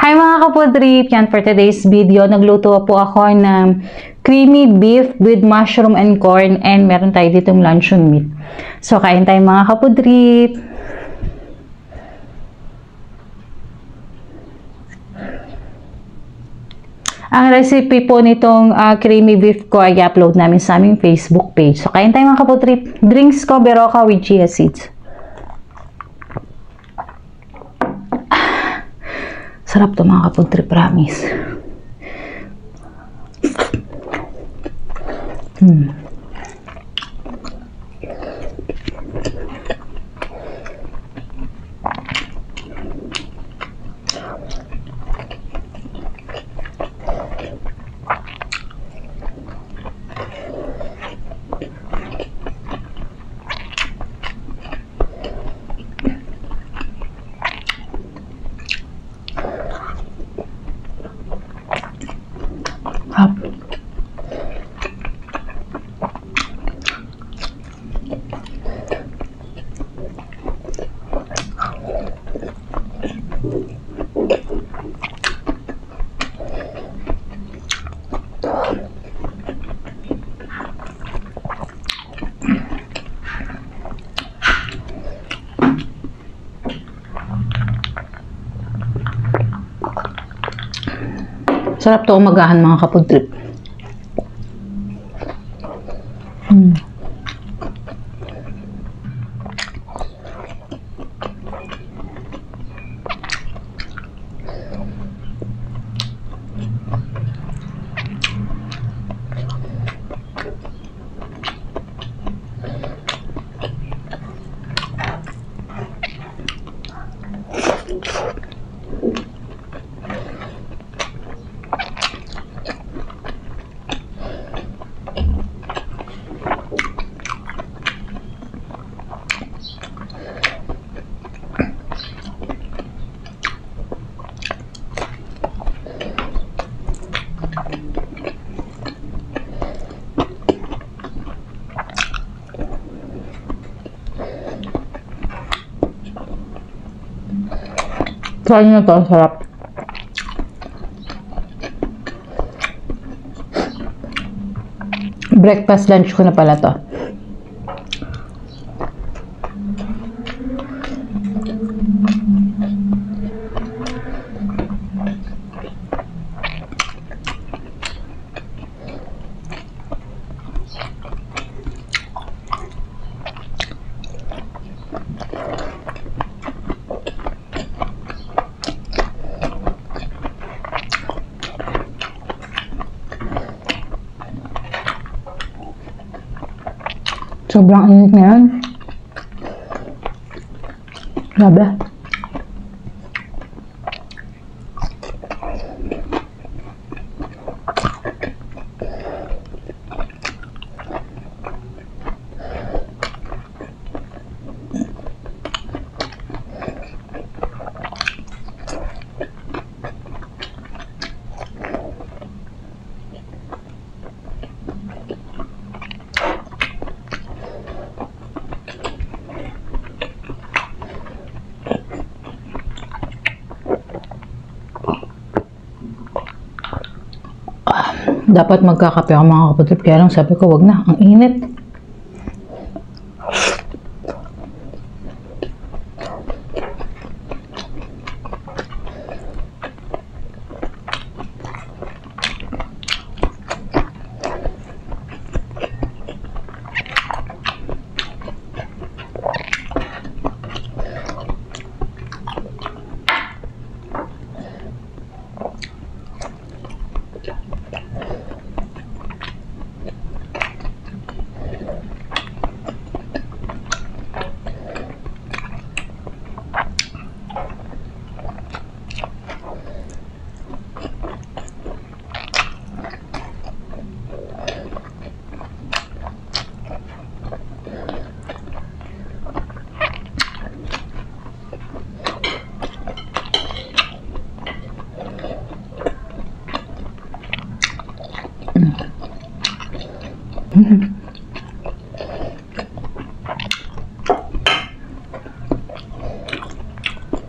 Hi mga kapodrip! Yan for today's video. Nagluto po ako ng creamy beef with mushroom and corn and meron tayo ditong luncheon meat. So, kain tayo mga kapodrip! Ang recipe po nitong creamy beef ko ay upload namin sa aming Facebook page. So, kain tayo mga kapodrip. Drinks ko, Berocca with chia seeds. Sarap to mga kapodrip, promise. Sarap to umagahan mga kapodrip. Try nyo to, sarap. Breakfast, lunch ko na pala to. Sobrang init ngayon. Grabe. Dapat magkakape ako mga kapodrip, kaya lang sabi ko wag na, ang init.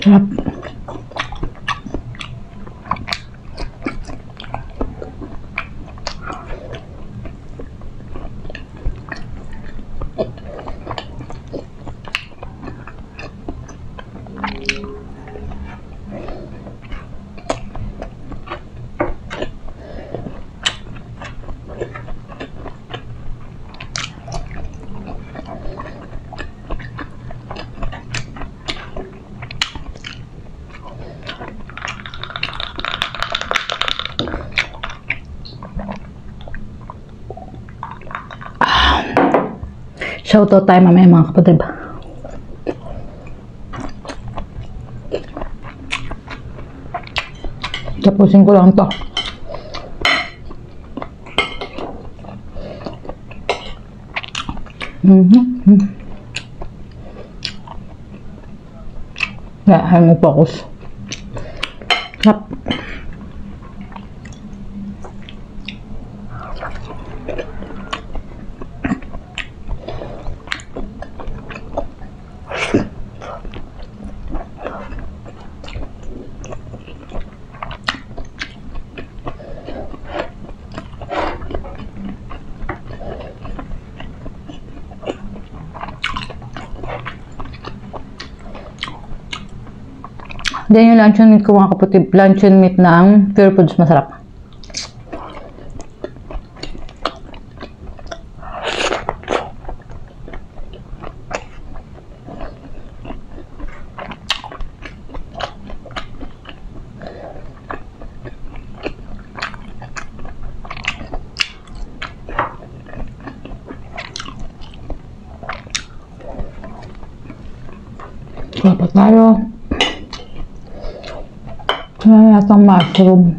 Sarap. Shoutout tayo mamaya mga kapatid. Tapusin ko lang to. Kaya mo focus. Sarap. Then yung luncheon meat ko mga kapatid, luncheon meat ng Pure Foods, masarap. Dapat tayo. Wala yatang mushroom.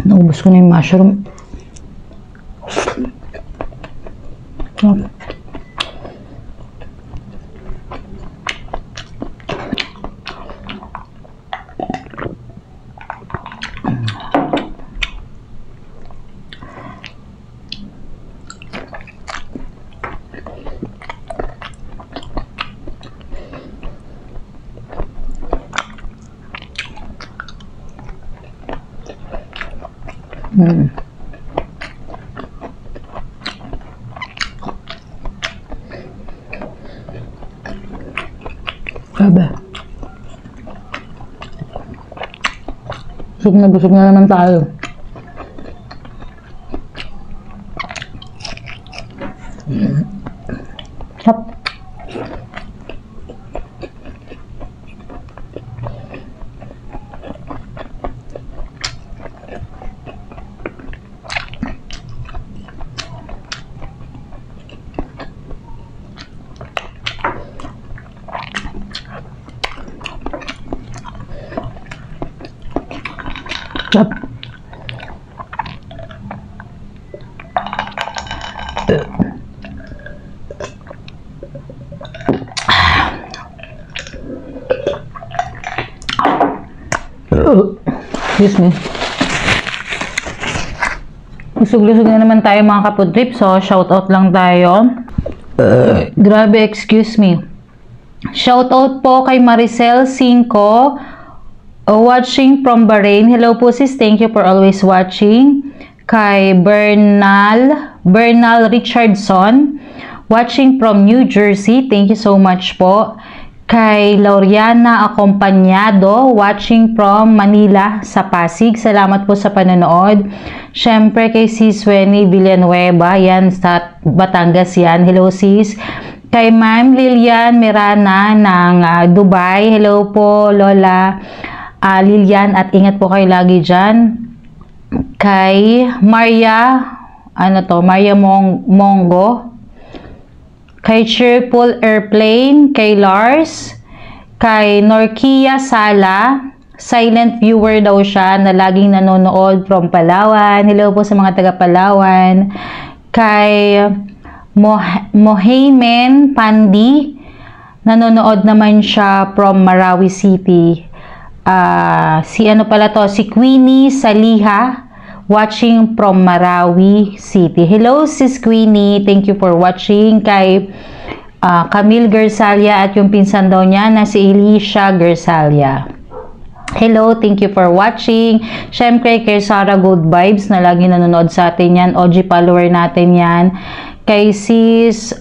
Naubos ko na yung mushroom. Grabe. Busog na naman tayo. Sarap. Sarap. Excuse me. Lusog-lusog na naman tayo mga kapudrip, so shoutout lang tayo. Grabe, excuse me. Shoutout po kay Maricel Cinco, watching from Bahrain. Hello po sis, thank you for always watching. Kay Bernal Richardson, watching from New Jersey. Thank you so much po. Kay Lauriana Acompañado, watching from Manila sa Pasig. Salamat po sa panonood. Syempre kay Sis Weni Villanueva, yan sa Batangas yan. Hello sis. Kay Ma'am Lilian Mirana ng Dubai. Hello po Lola Lilian, at ingat po kayo lagi dyan. Kay Maria, Maria Mongo. Kay Cheerful Airplane, kay Lars, kay Norkia Sala, silent viewer daw siya na laging nanonood from Palawan. Hello po sa mga taga Palawan. Kay Mohaymen Pandi, nanonood naman siya from Marawi City. Si Queenie Saliha, watching from Marawi City. Hello sis Queenie, thank you for watching. Kay Camille Gersalia at yung pinsan daw niya na si Elisha Gersalia. Hello, thank you for watching. Syempre kay Sarah Good Vibes na lagi nanonood sa atin yan, OG follower natin yan. Kay sis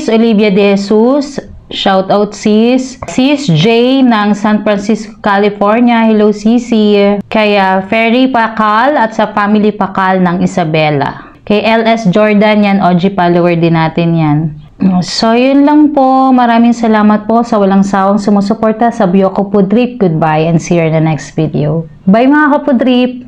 Olivia De Jesus, shout out sis. Sis J ng San Francisco, California. Hello sisi. Kay Ferry Pakal at sa family Pakal ng Isabela. Kay LS Jordan yan, OG follower din natin yan. So, yun lang po. Maraming salamat po sa walang sawang sumusuporta sa Bio Kapudrip. Goodbye and see you in the next video. Bye mga Kapudrip!